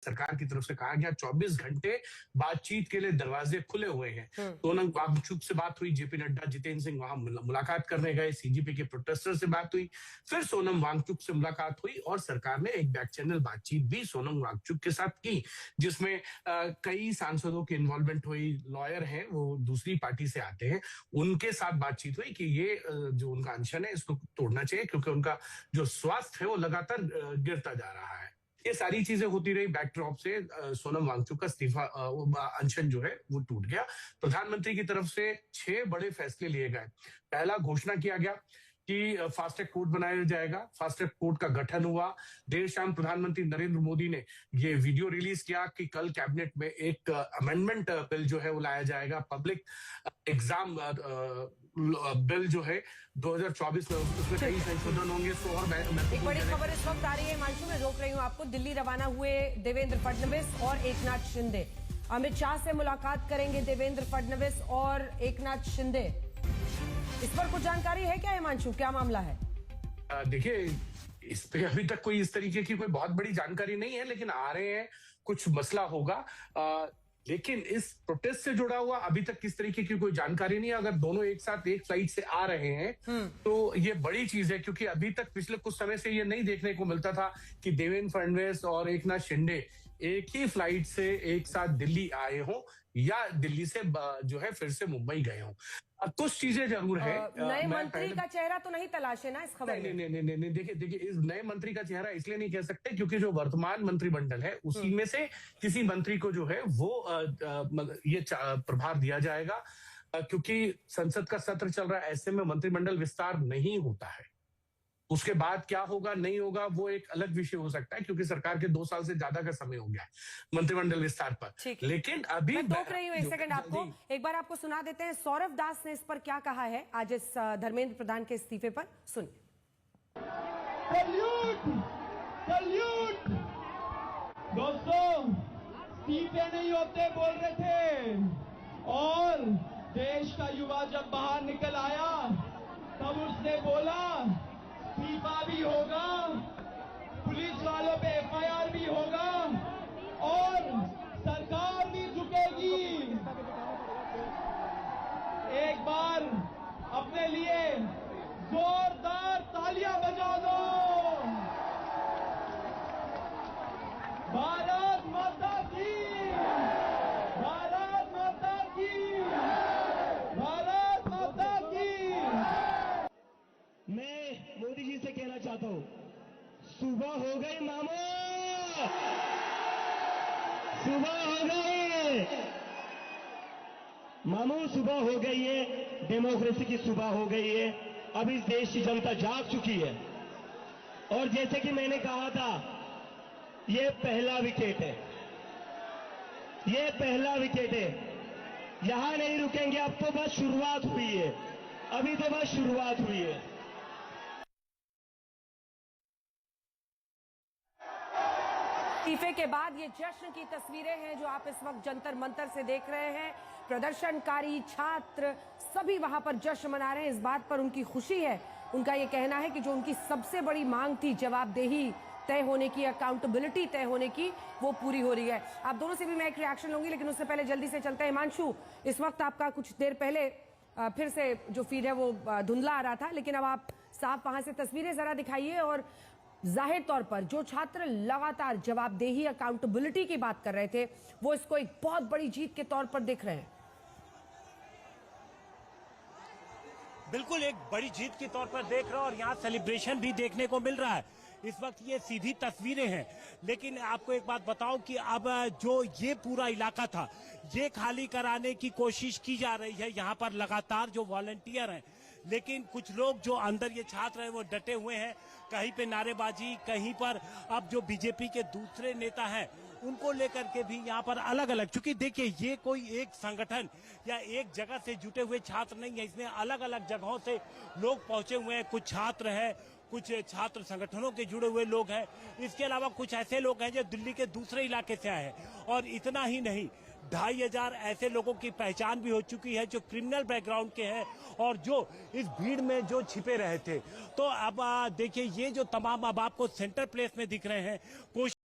सरकार की तरफ से कहा गया 24 घंटे बातचीत के लिए दरवाजे खुले हुए हैं। सोनम वांगचुक से बात हुई, जेपी नड्डा, जितेंद्र सिंह वहां मुलाकात करने गए, सीजेपी के प्रोटेस्टर से बात हुई, फिर सोनम वांगचुक से मुलाकात हुई और सरकार ने एक बैक चैनल बातचीत भी सोनम वांगचुक के साथ की, जिसमें कई सांसदों की इन्वॉल्वमेंट हुई। लॉयर हैं, वो दूसरी पार्टी से आते हैं, उनके साथ बातचीत हुई कि ये जो उनका अनशन है इसको तोड़ना चाहिए क्योंकि उनका जो स्वास्थ्य है वो लगातार गिरता जा रहा है। ये सारी चीजें होती रही। बैकड्रॉप से सोनम वांगचुक का इस्तीफा, अनशन जो है वो टूट गया। प्रधानमंत्री की तरफ से 6 बड़े फैसले लिए गए। पहला, घोषणा किया गया कि फास्ट ट्रैक कोर्ट बनाया जाएगा। फास्ट ट्रैक कोर्ट का गठन हुआ। देर शाम प्रधानमंत्री नरेंद्र मोदी ने ये वीडियो रिलीज किया कि कल कैबिनेट में एक अमेंडमेंट बिल जो है वो लाया जाएगा। पब्लिक एग्जाम बिल जो है 2024 में, उसमें कई संशोधन होंगे। और एक बड़ी खबर इस वक्त आ रही है हिमांशु, मैं रोक रही हूँ आपको। दिल्ली रवाना हुए देवेंद्र फडणवीस और एकनाथ शिंदे। अमित शाह से मुलाकात करेंगे देवेंद्र फडणवीस और एकनाथ शिंदे। इस पर कुछ जानकारी है क्या हिमांशु, क्या मामला है? देखिए, इस पे अभी तक कोई इस तरीके की कोई बहुत बड़ी जानकारी नहीं है, लेकिन आ रहे हैं, कुछ मसला होगा। लेकिन इस प्रोटेस्ट से जुड़ा हुआ अभी तक किस तरीके की कोई जानकारी नहीं है। अगर दोनों एक साथ एक फ्लाइट से आ रहे हैं तो ये बड़ी चीज है, क्योंकि अभी तक पिछले कुछ समय से ये नहीं देखने को मिलता था कि देवेंद्र फडणवीस और एकनाथ शिंदे एक ही फ्लाइट से एक साथ दिल्ली आए हों या दिल्ली से जो है फिर से मुंबई गए हों। कुछ चीजें जरूर है। नए मंत्री का चेहरा तो नहीं तलाशे ना इस खबर में? नहीं, देखिए, इस नए मंत्री का चेहरा इसलिए नहीं कह सकते क्योंकि जो वर्तमान मंत्रिमंडल है उसी में से किसी मंत्री को जो है वो ये प्रभार दिया जाएगा, क्योंकि संसद का सत्र चल रहा है। ऐसे में मंत्रिमंडल विस्तार नहीं होता है। उसके बाद क्या होगा नहीं होगा वो एक अलग विषय हो सकता है, क्योंकि सरकार के 2 साल से ज्यादा का समय हो गया है मंत्रिमंडल विस्तार पर। लेकिन अभी मैं टोक रही हूँ, एक सेकंड आपको, एक बार आपको सुना देते हैं सौरभ दास ने इस पर क्या कहा है आज इस धर्मेंद्र प्रधान के इस्तीफे पर। सुनिए। दोस्तों, इस्तीफे नहीं होते बोल रहे थे, और देश का युवा जब बाहर निकल आया तब उसने बोला इस्तीफा भी होगा, पुलिस वालों पे एफआईआर भी होगा और सरकार भी झुकेगी। एक बार अपने लिए जोरदार तालियां बजा दो। भारत माता की, भारत माता की, भारत माता की। मैं मोदी जी से कहना चाहता हूं, सुबह हो गई मामू, सुबह हो गई मामू, सुबह हो गई है। डेमोक्रेसी की सुबह हो गई है। अब इस देश की जनता जाग चुकी है। और जैसे कि मैंने कहा था, ये पहला विकेट है, ये पहला विकेट है। यहां नहीं रुकेंगे, अब तो बस शुरुआत हुई है, अभी तो बस शुरुआत हुई है। इस्तीफे के बाद ये जश्न की तस्वीरें हैं जो आप इस वक्त जंतर मंतर से देख रहे हैं। प्रदर्शनकारी, छात्र सभी वहां पर जश्न मना रहे हैं। इस बात पर उनकी खुशी है। उनका ये कहना है कि जो उनकी सबसे बड़ी मांग थी, जवाबदेही तय होने की, अकाउंटेबिलिटी तय होने की, वो पूरी हो रही है। आप दोनों से भी मैं एक रिएक्शन लूंगी, लेकिन उससे पहले जल्दी से चलते हैं। हिमांशु, इस वक्त आपका कुछ देर पहले फिर से जो फीड है वो धुंधला आ रहा था, लेकिन अब आप साफ वहां से तस्वीरें जरा दिखाइए। और जाहिर तौर पर जो छात्र लगातार जवाबदेही, अकाउंटेबिलिटी की बात कर रहे थे, वो इसको एक बहुत बड़ी जीत के तौर पर देख रहे हैं। बिल्कुल एक बड़ी जीत के तौर पर देख रहे हैं और यहाँ सेलिब्रेशन भी देखने को मिल रहा है। इस वक्त ये सीधी तस्वीरें हैं, लेकिन आपको एक बात बताऊं कि अब जो ये पूरा इलाका था, ये खाली कराने की कोशिश की जा रही है। यहाँ पर लगातार जो वॉलंटियर हैं, लेकिन कुछ लोग जो अंदर ये छात्र हैं वो डटे हुए हैं। कहीं पे नारेबाजी, कहीं पर अब जो बीजेपी के दूसरे नेता हैं उनको लेकर के भी यहाँ पर अलग अलग, क्योंकि देखिए ये कोई एक संगठन या एक जगह से जुटे हुए छात्र नहीं है, इसमें अलग अलग जगहों से लोग पहुंचे हुए हैं। कुछ छात्र हैं, कुछ छात्र संगठनों के जुड़े हुए लोग हैं, इसके अलावा कुछ ऐसे लोग हैं जो दिल्ली के दूसरे इलाके से आए हैं। और इतना ही नहीं, 2500 ऐसे लोगों की पहचान भी हो चुकी है जो क्रिमिनल बैकग्राउंड के हैं और जो इस भीड़ में जो छिपे रहे थे। तो अब देखिए ये जो तमाम अब आपको सेंटर प्लेस में दिख रहे हैं,